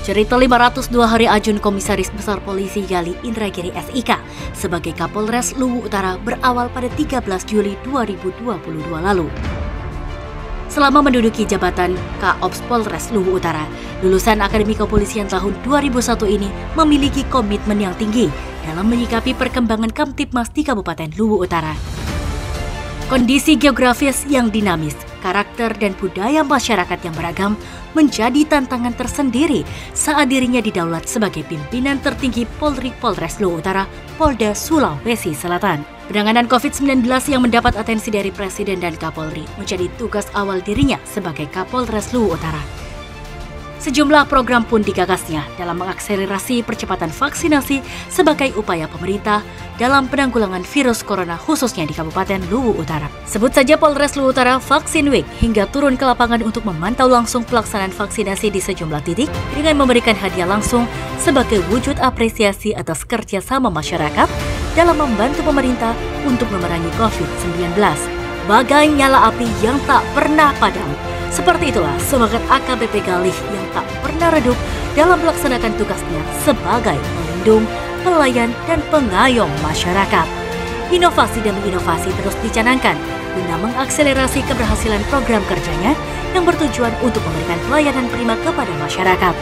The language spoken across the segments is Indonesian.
Cerita 502 hari Ajun Komisaris Besar Polisi Galih Indragiri SIK sebagai Kapolres Luwu Utara berawal pada 13 Juli 2022 lalu. Selama menduduki jabatan Kaops Polres Luwu Utara, lulusan Akademi Kepolisian tahun 2001 ini memiliki komitmen yang tinggi dalam menyikapi perkembangan Kamtibmas di Kabupaten Luwu Utara. Kondisi geografis yang dinamis, karakter dan budaya masyarakat yang beragam menjadi tantangan tersendiri saat dirinya didaulat sebagai pimpinan tertinggi Polri Polres Luwu Utara, Polda Sulawesi Selatan. Penanganan COVID-19 yang mendapat atensi dari Presiden dan Kapolri menjadi tugas awal dirinya sebagai Kapolres Luwu Utara. Sejumlah program pun digagasnya dalam mengakselerasi percepatan vaksinasi sebagai upaya pemerintah dalam penanggulangan virus corona khususnya di Kabupaten Luwu Utara. Sebut saja Polres Luwu Utara Vaksin Week hingga turun ke lapangan untuk memantau langsung pelaksanaan vaksinasi di sejumlah titik dengan memberikan hadiah langsung sebagai wujud apresiasi atas kerjasama masyarakat dalam membantu pemerintah untuk memerangi COVID-19. Bagai nyala api yang tak pernah padam. Seperti itulah semangat AKBP Galih yang tak pernah redup dalam melaksanakan tugasnya sebagai pelindung, pelayan, dan pengayom masyarakat. Inovasi demi inovasi terus dicanangkan guna mengakselerasi keberhasilan program kerjanya yang bertujuan untuk memberikan pelayanan prima kepada masyarakat.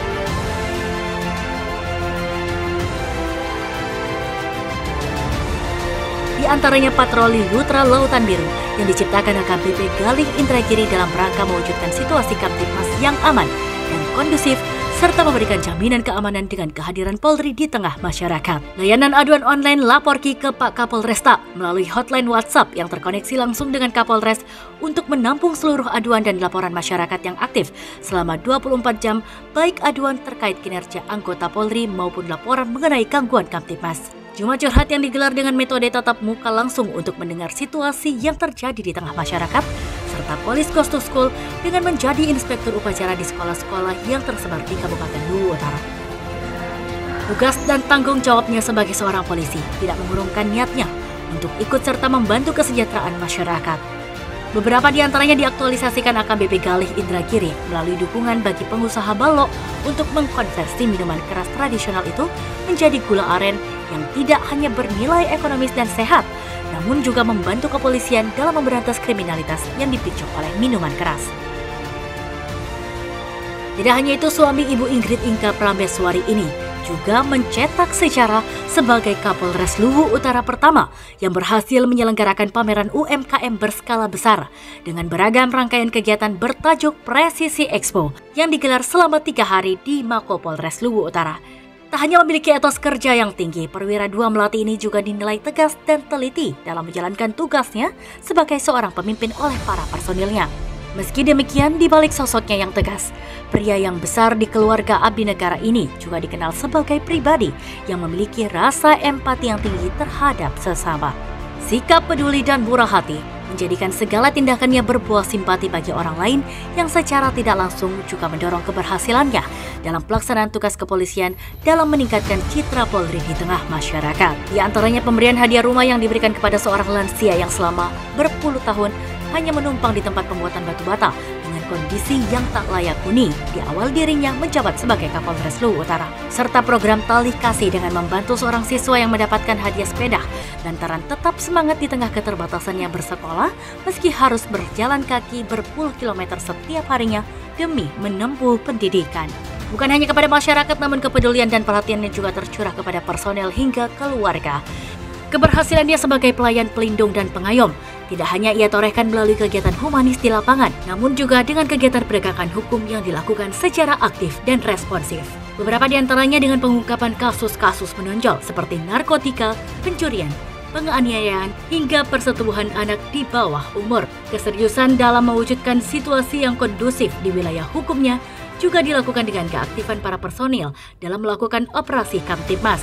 Di antaranya patroli Lutra Lautan Biru yang diciptakan AKBP Galih Indragiri dalam rangka mewujudkan situasi Kamtibmas yang aman dan kondusif serta memberikan jaminan keamanan dengan kehadiran Polri di tengah masyarakat. Layanan aduan online Laporki ke Pak Kapolresta melalui hotline WhatsApp yang terkoneksi langsung dengan Kapolres untuk menampung seluruh aduan dan laporan masyarakat yang aktif selama 24 jam, baik aduan terkait kinerja anggota Polri maupun laporan mengenai gangguan Kamtibmas. Juma curhat yang digelar dengan metode tatap muka langsung untuk mendengar situasi yang terjadi di tengah masyarakat, serta Polis Goes to School dengan menjadi inspektur upacara di sekolah-sekolah yang tersebar di Kabupaten Luwu Utara. Tugas dan tanggung jawabnya sebagai seorang polisi tidak mengurungkan niatnya untuk ikut serta membantu kesejahteraan masyarakat. Beberapa di antaranya diaktualisasikan AKBP Galih Indragiri melalui dukungan bagi pengusaha balok untuk mengkonversi minuman keras tradisional itu menjadi gula aren yang tidak hanya bernilai ekonomis dan sehat, namun juga membantu kepolisian dalam memberantas kriminalitas yang dipicu oleh minuman keras. Tidak hanya itu, suami Ibu Ingrid Inka Prameswari ini juga mencetak sejarah sebagai Kapolres Luwu Utara pertama yang berhasil menyelenggarakan pameran UMKM berskala besar dengan beragam rangkaian kegiatan bertajuk Presisi Expo yang digelar selama 3 hari di Mako Polres Luwu Utara. Tak hanya memiliki etos kerja yang tinggi, perwira 2 melati ini juga dinilai tegas dan teliti dalam menjalankan tugasnya sebagai seorang pemimpin oleh para personilnya. Meski demikian, di balik sosoknya yang tegas, pria yang besar di keluarga abdi negara ini juga dikenal sebagai pribadi yang memiliki rasa empati yang tinggi terhadap sesama. Sikap peduli dan murah hati menjadikan segala tindakannya berbuah simpati bagi orang lain yang secara tidak langsung juga mendorong keberhasilannya dalam pelaksanaan tugas kepolisian dalam meningkatkan citra Polri di tengah masyarakat. Di antaranya pemberian hadiah rumah yang diberikan kepada seorang lansia yang selama berpuluh tahun hanya menumpang di tempat pembuatan batu bata dengan kondisi yang tak layak huni di awal dirinya menjabat sebagai Kapolres Luwu Utara, serta program tali kasih dengan membantu seorang siswa yang mendapatkan hadiah sepeda lantaran tetap semangat di tengah keterbatasannya bersekolah meski harus berjalan kaki berpuluh kilometer setiap harinya demi menempuh pendidikan. Bukan hanya kepada masyarakat, namun kepedulian dan perhatiannya juga tercurah kepada personel hingga keluarga. Keberhasilannya sebagai pelayan, pelindung, dan pengayom tidak hanya ia torehkan melalui kegiatan humanis di lapangan, namun juga dengan kegiatan penegakan hukum yang dilakukan secara aktif dan responsif. Beberapa di antaranya dengan pengungkapan kasus-kasus menonjol seperti narkotika, pencurian, penganiayaan, hingga persetubuhan anak di bawah umur. Keseriusan dalam mewujudkan situasi yang kondusif di wilayah hukumnya juga dilakukan dengan keaktifan para personil dalam melakukan operasi Kamtibmas.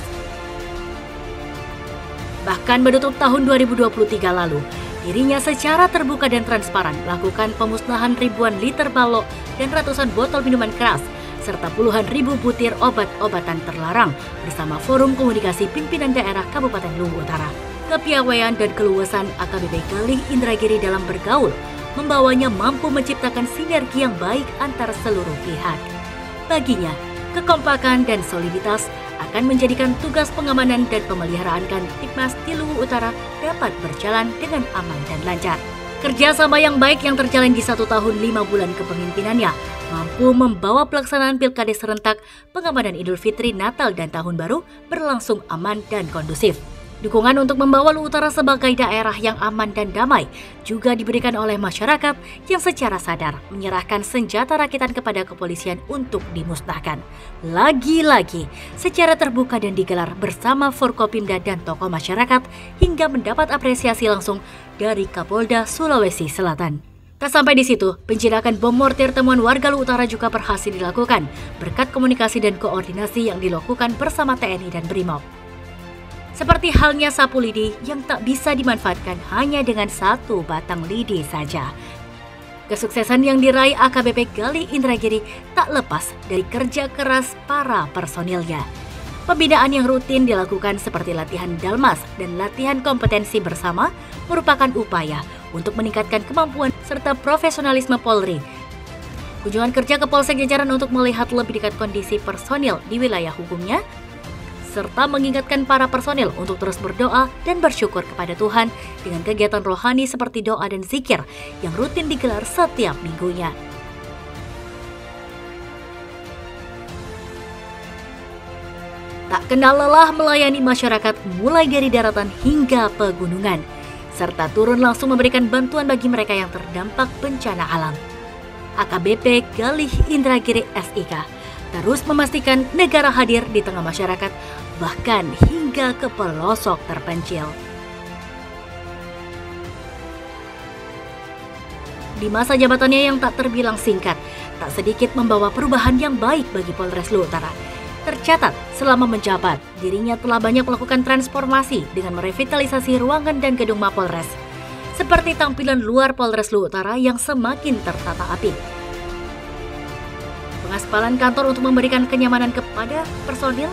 Bahkan menutup tahun 2023 lalu, dirinya secara terbuka dan transparan melakukan pemusnahan ribuan liter balok dan ratusan botol minuman keras, serta puluhan ribu butir obat-obatan terlarang bersama Forum Komunikasi Pimpinan Daerah Kabupaten Luwu Utara. Kepiawaian dan keluasan AKBP Galih Indragiri dalam bergaul membawanya mampu menciptakan sinergi yang baik antara seluruh pihak. Baginya, kekompakan dan soliditas akan menjadikan tugas pengamanan dan pemeliharaan Kamtibmas di Luwu Utara dapat berjalan dengan aman dan lancar. Kerjasama yang baik yang terjalin di 1 tahun 5 bulan kepemimpinannya mampu membawa pelaksanaan Pilkada serentak, pengamanan Idul Fitri, Natal, dan Tahun Baru berlangsung aman dan kondusif. Dukungan untuk membawa Luwu Utara sebagai daerah yang aman dan damai juga diberikan oleh masyarakat yang secara sadar menyerahkan senjata rakitan kepada kepolisian untuk dimusnahkan. Lagi-lagi, secara terbuka dan digelar bersama Forkopimda dan tokoh masyarakat hingga mendapat apresiasi langsung dari Kapolda Sulawesi Selatan. Tak sampai di situ, penjinakan bom mortir temuan warga Luwu Utara juga berhasil dilakukan berkat komunikasi dan koordinasi yang dilakukan bersama TNI dan Brimob. Seperti halnya sapu lidi yang tak bisa dimanfaatkan hanya dengan satu batang lidi saja. Kesuksesan yang diraih AKBP Galih Indragiri tak lepas dari kerja keras para personilnya. Pembinaan yang rutin dilakukan seperti latihan Dalmas dan latihan kompetensi bersama merupakan upaya untuk meningkatkan kemampuan serta profesionalisme Polri. Kunjungan kerja ke Polsek Jajaran untuk melihat lebih dekat kondisi personil di wilayah hukumnya, serta mengingatkan para personil untuk terus berdoa dan bersyukur kepada Tuhan dengan kegiatan rohani seperti doa dan zikir yang rutin digelar setiap minggunya. Tak kenal lelah melayani masyarakat mulai dari daratan hingga pegunungan, serta turun langsung memberikan bantuan bagi mereka yang terdampak bencana alam. AKBP Galih Indragiri SIK terus memastikan negara hadir di tengah masyarakat, bahkan hingga ke pelosok terpencil. Di masa jabatannya yang tak terbilang singkat, tak sedikit membawa perubahan yang baik bagi Polres Luwu Utara. Tercatat, selama menjabat, dirinya telah banyak melakukan transformasi dengan merevitalisasi ruangan dan gedung Mapolres, seperti tampilan luar Polres Luwu Utara yang semakin tertata apik. Pengaspalan kantor untuk memberikan kenyamanan kepada personil,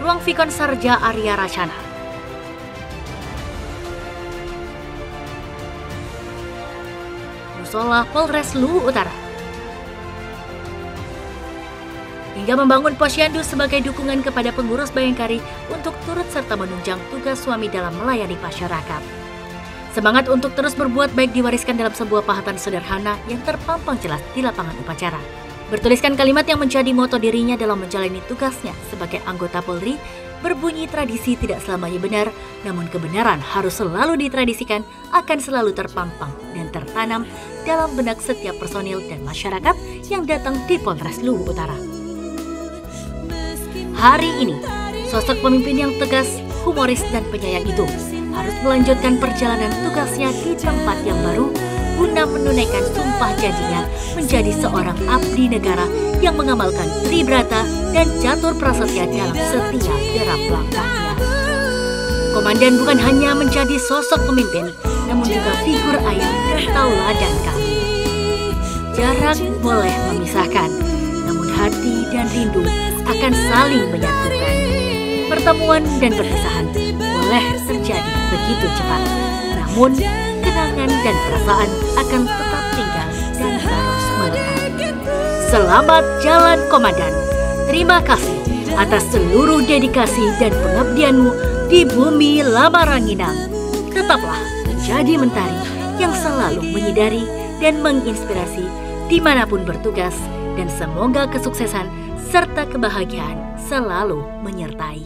ruang Vikon Sarja Arya Racana, musola Polres Luwu Utara, hingga membangun posyandu sebagai dukungan kepada pengurus Bayangkari untuk turut serta menunjang tugas suami dalam melayani masyarakat. Semangat untuk terus berbuat baik diwariskan dalam sebuah pahatan sederhana yang terpampang jelas di lapangan upacara. Bertuliskan kalimat yang menjadi moto dirinya dalam menjalani tugasnya sebagai anggota Polri, berbunyi tradisi tidak selamanya benar, namun kebenaran harus selalu ditradisikan, akan selalu terpampang dan tertanam dalam benak setiap personil dan masyarakat yang datang di Polres Luwu Utara. Hari ini, sosok pemimpin yang tegas, humoris dan penyayang itu harus melanjutkan perjalanan tugasnya di tempat yang baru guna menunaikan sumpah janjinya menjadi seorang abdi negara yang mengamalkan Tribrata dan Catur Prasetya dalam setiap derap langkahnya. Komandan bukan hanya menjadi sosok pemimpin, namun juga figur ayah dan tauladan kami. Jarak boleh memisahkan, namun hati dan rindu akan saling menyatukan. Pertemuan dan perpisahan boleh terjadi begitu cepat, namun kenangan dan perasaan akan tetap tinggal dan terus melekat. Selamat jalan Komandan. Terima kasih atas seluruh dedikasi dan pengabdianmu di bumi Lamaranginang. Tetaplah menjadi mentari yang selalu menyadari dan menginspirasi dimanapun bertugas, dan semoga kesuksesan serta kebahagiaan selalu menyertai.